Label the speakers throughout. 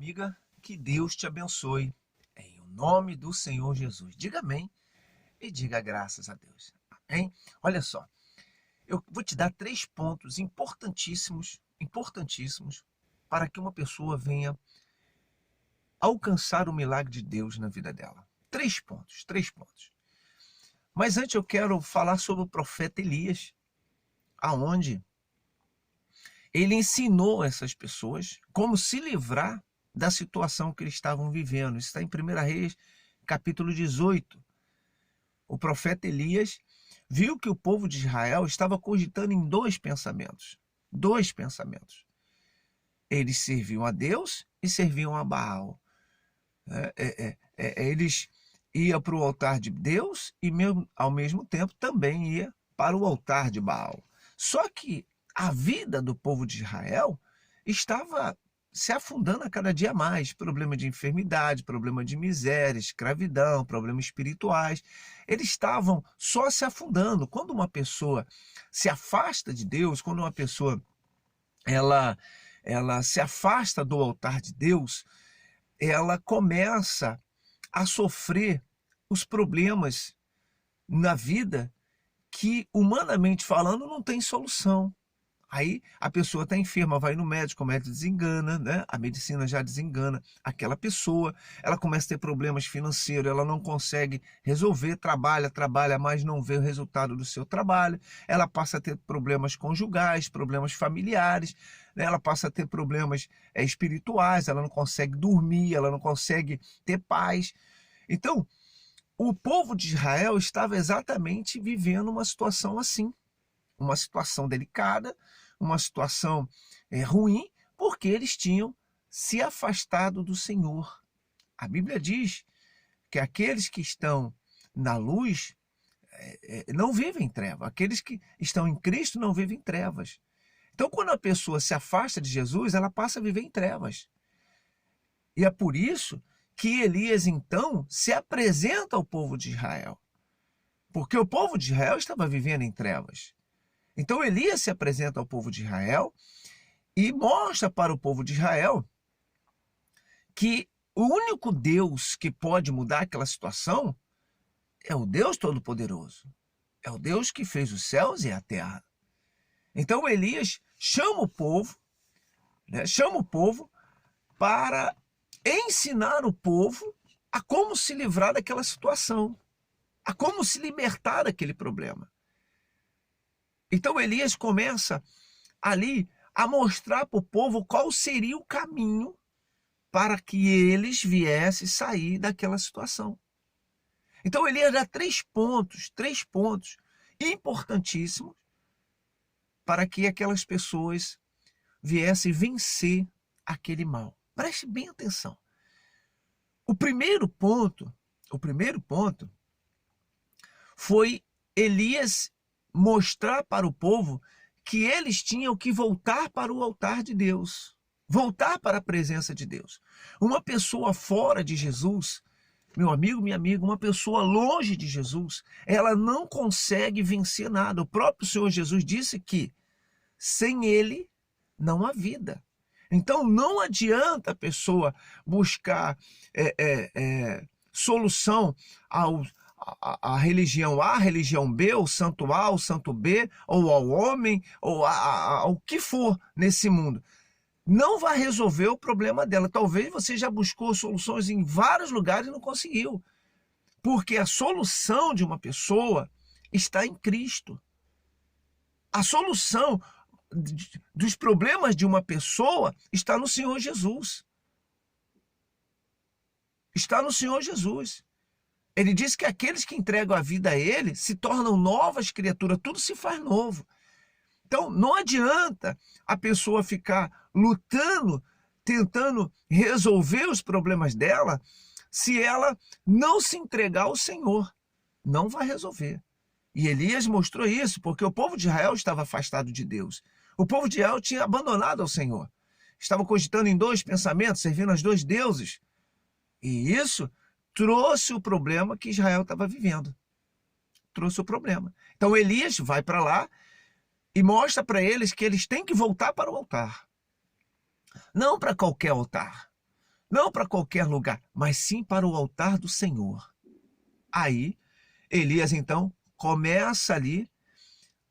Speaker 1: amiga, que Deus te abençoe. Em nome do Senhor Jesus. Diga amém e diga graças a Deus. Amém? Olha só, eu vou te dar 3 pontos importantíssimos, para que uma pessoa venha alcançar o milagre de Deus na vida dela. 3 pontos. Mas antes eu quero falar sobre o profeta Elias, aonde ele ensinou essas pessoas como se livrar da situação que eles estavam vivendo. Isso está em 1 Reis, capítulo 18. O profeta Elias viu que o povo de Israel estava cogitando em dois pensamentos. Eles serviam a Deus e serviam a Baal. Eles iam para o altar de Deus e ao mesmo tempo também ia para o altar de Baal. Só que a vida do povo de Israel estava se afundando a cada dia mais. Problema de enfermidade, problema de miséria, escravidão, problemas espirituais. Eles estavam só se afundando. Quando uma pessoa se afasta de Deus, quando uma pessoa ela se afasta do altar de Deus, ela começa a sofrer os problemas na vida que, humanamente falando, não tem solução. Aí a pessoa está enferma, vai no médico, o médico desengana, né? A medicina já desengana aquela pessoa, ela começa a ter problemas financeiros, ela não consegue resolver, trabalha, mas não vê o resultado do seu trabalho, ela passa a ter problemas conjugais, problemas familiares, né? Ela passa a ter problemas espirituais, ela não consegue dormir, ela não consegue ter paz. Então, o povo de Israel estava exatamente vivendo uma situação assim, uma situação delicada, uma situação ruim, porque eles tinham se afastado do Senhor. A Bíblia diz que aqueles que estão na luz não vivem em trevas. Aqueles que estão em Cristo não vivem em trevas. Então, quando a pessoa se afasta de Jesus, ela passa a viver em trevas. E é por isso que Elias, então, se apresenta ao povo de Israel. Porque o povo de Israel estava vivendo em trevas. Então Elias se apresenta ao povo de Israel e mostra para o povo de Israel que o único Deus que pode mudar aquela situação é o Deus Todo-Poderoso. É o Deus que fez os céus e a terra. Então Elias chama o povo para ensinar o povo a como se livrar daquela situação, a como se libertar daquele problema. Então Elias começa ali a mostrar para o povo qual seria o caminho para que eles viessem sair daquela situação. Então Elias dá 3 pontos importantíssimos para que aquelas pessoas viessem vencer aquele mal. Preste bem atenção. O primeiro ponto foi Elias mostrar para o povo que eles tinham que voltar para o altar de Deus, voltar para a presença de Deus. Uma pessoa fora de Jesus, meu amigo, minha amiga, uma pessoa longe de Jesus, ela não consegue vencer nada. O próprio Senhor Jesus disse que sem Ele não há vida. Então não adianta a pessoa buscar solução a religião A, a religião B, o santo A, o santo B, ou ao homem, ou ao que for nesse mundo. Não vai resolver o problema dela. Talvez você já buscou soluções em vários lugares e não conseguiu. Porque a solução de uma pessoa está em Cristo. A solução dos problemas de uma pessoa está no Senhor Jesus. Está no Senhor Jesus. Ele diz que aqueles que entregam a vida a Ele se tornam novas criaturas, tudo se faz novo. Então, não adianta a pessoa ficar lutando, tentando resolver os problemas dela, se ela não se entregar ao Senhor. Não vai resolver. E Elias mostrou isso, porque o povo de Israel estava afastado de Deus. O povo de Israel tinha abandonado ao Senhor. Estava cogitando em dois pensamentos, servindo aos dois deuses. E isso trouxe o problema que Israel estava vivendo. Trouxe o problema. Então Elias vai para lá e mostra para eles que eles têm que voltar para o altar. Não para qualquer altar. não para qualquer lugar, mas sim para o altar do Senhor. Aí, Elias, então, começa ali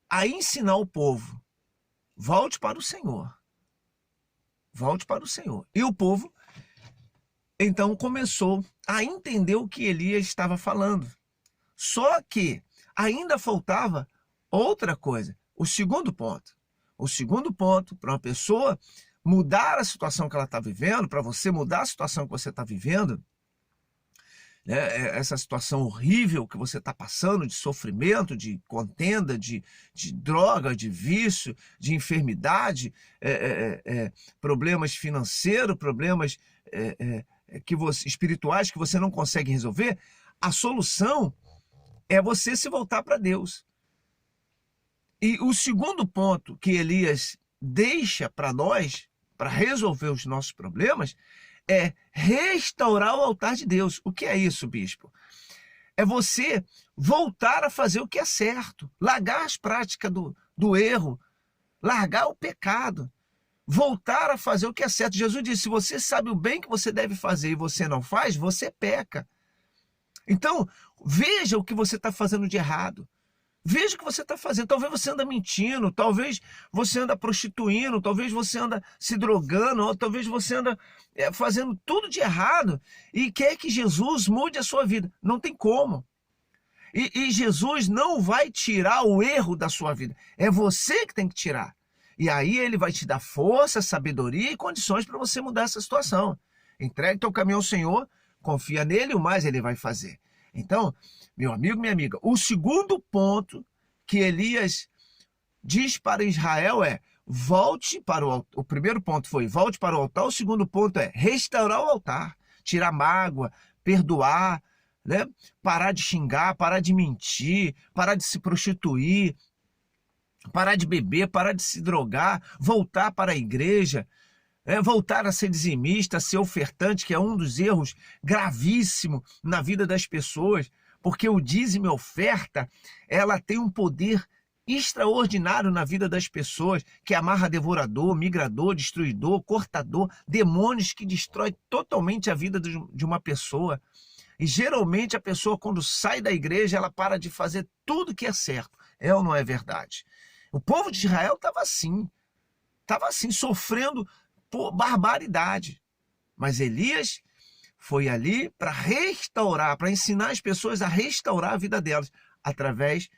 Speaker 1: a ensinar o povo, volte para o Senhor, volte para o Senhor. E o povo, então, começou a entender o que Elias estava falando. Só que ainda faltava outra coisa, o segundo ponto. O segundo ponto para uma pessoa mudar a situação que ela está vivendo, para você mudar a situação que você está vivendo, né, essa situação horrível que você está passando, de sofrimento, de contenda, de droga, de vício, de enfermidade, problemas financeiros, problemas espirituais que você não consegue resolver, a solução é você se voltar para Deus. E o segundo ponto que Elias deixa para nós, para resolver os nossos problemas, é restaurar o altar de Deus. O que é isso, bispo? É você voltar a fazer o que é certo, largar as práticas do erro, largar o pecado, voltar a fazer o que é certo. Jesus disse, se você sabe o bem que você deve fazer e você não faz, você peca. Então, veja o que você está fazendo de errado. Veja o que você está fazendo. Talvez você anda mentindo, talvez você anda prostituindo, talvez você anda se drogando, ou talvez você anda fazendo tudo de errado e quer que Jesus mude a sua vida. Não tem como. E Jesus não vai tirar o erro da sua vida. É você que tem que tirar. E aí ele vai te dar força, sabedoria e condições para você mudar essa situação. Entregue teu caminho ao Senhor, confia nele, o mais ele vai fazer. Então, meu amigo, minha amiga, o segundo ponto que Elias diz para Israel é volte para o altar. O primeiro ponto foi volte para o altar, o segundo ponto é restaurar o altar, tirar mágoa, perdoar, né? Parar de xingar, parar de mentir, parar de se prostituir, parar de beber, parar de se drogar, voltar para a igreja, voltar a ser dizimista, a ser ofertante, que é um dos erros gravíssimos na vida das pessoas, porque o dízimo e a oferta, ela tem um poder extraordinário na vida das pessoas, que amarra devorador, migrador, destruidor, cortador, demônios que destrói totalmente a vida de uma pessoa. E geralmente a pessoa, quando sai da igreja, ela para de fazer tudo que é certo. É ou não é verdade? O povo de Israel estava assim, sofrendo por barbaridade. Mas Elias foi ali para restaurar, para ensinar as pessoas a restaurar a vida delas, através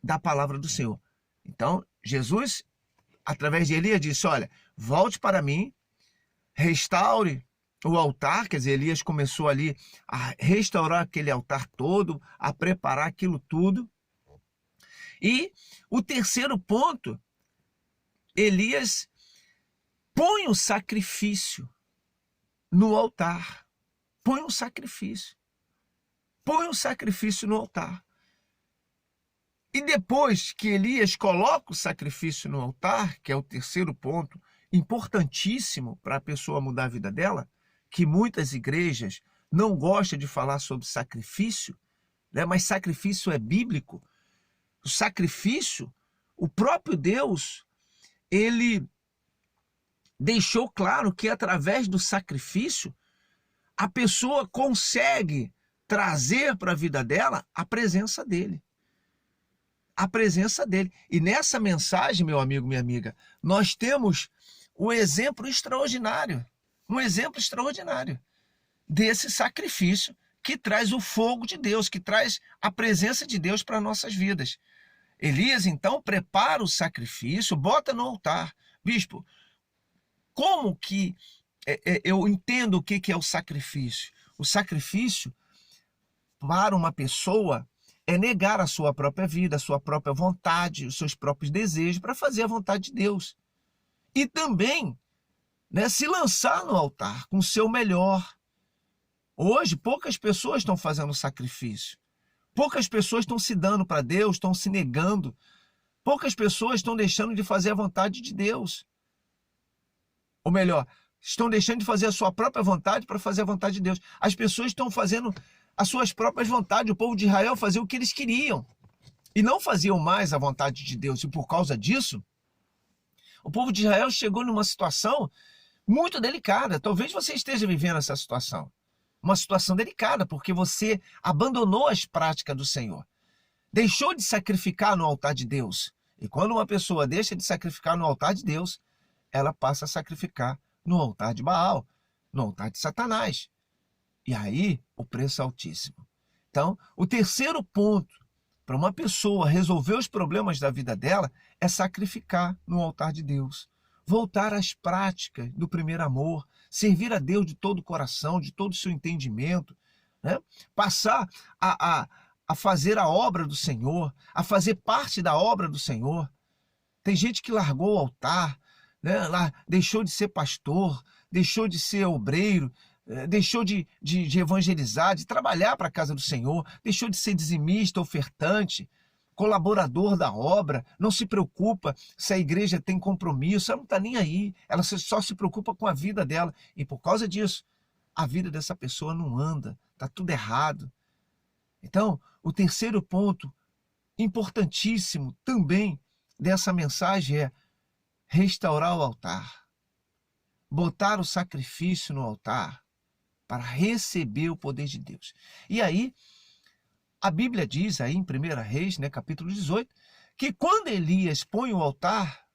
Speaker 1: da palavra do Senhor. Então, Jesus, através de Elias, disse, olha, volte para mim, restaure o altar, quer dizer, Elias começou ali a restaurar aquele altar todo, a preparar aquilo tudo. E o terceiro ponto, Elias põe o sacrifício no altar. Põe um sacrifício. Põe um sacrifício no altar. E depois que Elias coloca o sacrifício no altar, que é o terceiro ponto, importantíssimo para a pessoa mudar a vida dela, que muitas igrejas não gostam de falar sobre sacrifício, né? Mas sacrifício é bíblico. O sacrifício, o próprio Deus, ele deixou claro que através do sacrifício, a pessoa consegue trazer para a vida dela a presença dele. A presença dele. E nessa mensagem, meu amigo, minha amiga, nós temos um exemplo extraordinário desse sacrifício que traz o fogo de Deus, que traz a presença de Deus para nossas vidas. Elias, então, prepara o sacrifício, bota no altar. Bispo, como que eu entendo o que é o sacrifício? O sacrifício, para uma pessoa, é negar a sua própria vida, a sua própria vontade, os seus próprios desejos, para fazer a vontade de Deus. E também, né, se lançar no altar com o seu melhor. Hoje, poucas pessoas estão fazendo sacrifício. Poucas pessoas estão se dando para Deus, estão se negando. Poucas pessoas estão deixando de fazer a vontade de Deus. Ou melhor, estão deixando de fazer a sua própria vontade para fazer a vontade de Deus. As pessoas estão fazendo as suas próprias vontades. O povo de Israel fazia o que eles queriam. E não faziam mais a vontade de Deus. E por causa disso, o povo de Israel chegou numa situação muito delicada. Talvez você esteja vivendo essa situação. Uma situação delicada, porque você abandonou as práticas do Senhor. Deixou de sacrificar no altar de Deus. E quando uma pessoa deixa de sacrificar no altar de Deus, ela passa a sacrificar no altar de Baal, no altar de Satanás. E aí, o preço é altíssimo. Então, o terceiro ponto para uma pessoa resolver os problemas da vida dela é sacrificar no altar de Deus. Voltar às práticas do primeiro amor, servir a Deus de todo o coração, de todo o seu entendimento, né? Passar a fazer a obra do Senhor, a fazer parte da obra do Senhor. Tem gente que largou o altar, né? Deixou de ser pastor, deixou de ser obreiro, deixou de evangelizar, de trabalhar para a casa do Senhor, deixou de ser dizimista, ofertante, colaborador da obra, não se preocupa se a igreja tem compromisso, ela não está nem aí, ela só se preocupa com a vida dela. E por causa disso, a vida dessa pessoa não anda, está tudo errado. Então, o terceiro ponto, importantíssimo também dessa mensagem é restaurar o altar, botar o sacrifício no altar para receber o poder de Deus. E aí, a Bíblia diz aí em 1 Reis, né, capítulo 18, que quando Elias põe o altar,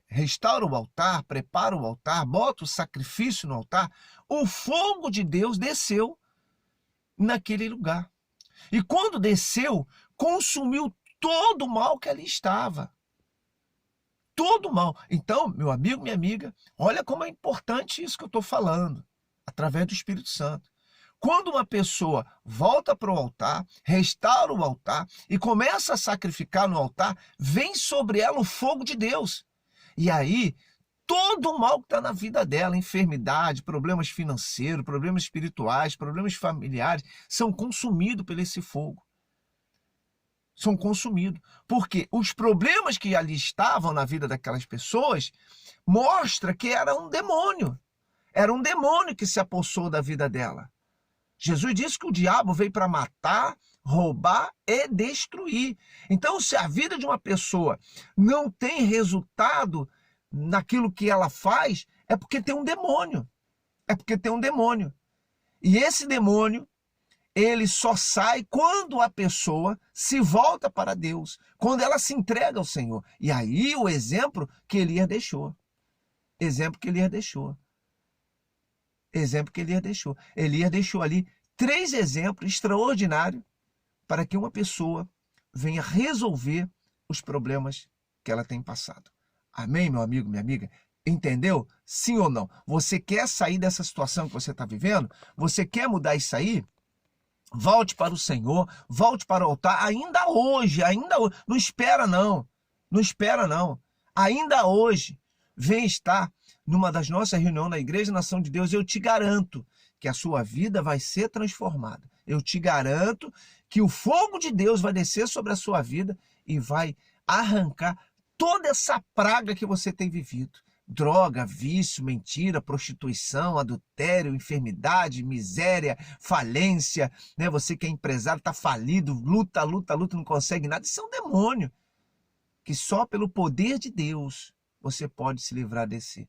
Speaker 1: restaura o altar, prepara o altar, bota o sacrifício no altar, o fogo de Deus desceu naquele lugar. E quando desceu, consumiu todo o mal que ali estava. Todo o mal. Então, meu amigo, minha amiga, olha como é importante isso que eu estou falando, através do Espírito Santo. Quando uma pessoa volta para o altar, restaura o altar e começa a sacrificar no altar, vem sobre ela o fogo de Deus. E aí, todo o mal que está na vida dela, enfermidade, problemas financeiros, problemas espirituais, problemas familiares, são consumidos por esse fogo. São consumidos. Porque os problemas que ali estavam na vida daquelas pessoas mostra que era um demônio. Era um demônio que se apossou da vida dela. Jesus disse que o diabo veio para matar, roubar e destruir. Então, se a vida de uma pessoa não tem resultado naquilo que ela faz, é porque tem um demônio. É porque tem um demônio. E esse demônio, ele só sai quando a pessoa se volta para Deus, quando ela se entrega ao Senhor. E aí o exemplo que Elias deixou. Exemplo que Elias deixou. Exemplo que Elias deixou. Elias deixou ali 3 exemplos extraordinários para que uma pessoa venha resolver os problemas que ela tem passado. Amém, meu amigo, minha amiga? Entendeu? Sim ou não? Você quer sair dessa situação que você está vivendo? Você quer mudar isso aí? Volte para o Senhor, volte para o altar, ainda hoje, não espera não, não espera não, ainda hoje, vem estar numa das nossas reuniões na Igreja Nação de Deus, eu te garanto que a sua vida vai ser transformada, eu te garanto que o fogo de Deus vai descer sobre a sua vida e vai arrancar toda essa praga que você tem vivido. Droga, vício, mentira, prostituição, adultério, enfermidade, miséria, falência, né? Você que é empresário, está falido, luta, não consegue nada. Isso é um demônio que só pelo poder de Deus você pode se livrar desse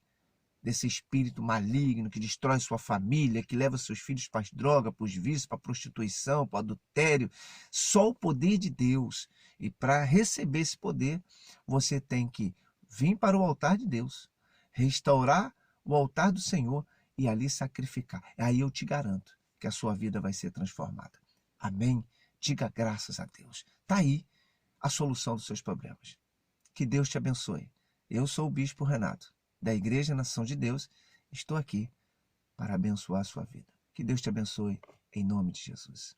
Speaker 1: espírito maligno que destrói sua família, que leva seus filhos para as drogas, para os vícios, para a prostituição, para o adultério. Só o poder de Deus. E para receber esse poder, você tem que vir para o altar de Deus, restaurar o altar do Senhor e ali sacrificar. Aí eu te garanto que a sua vida vai ser transformada. Amém? Diga graças a Deus. Está aí a solução dos seus problemas. Que Deus te abençoe. Eu sou o Bispo Renato, da Igreja Nação de Deus. Estou aqui para abençoar a sua vida. Que Deus te abençoe, em nome de Jesus.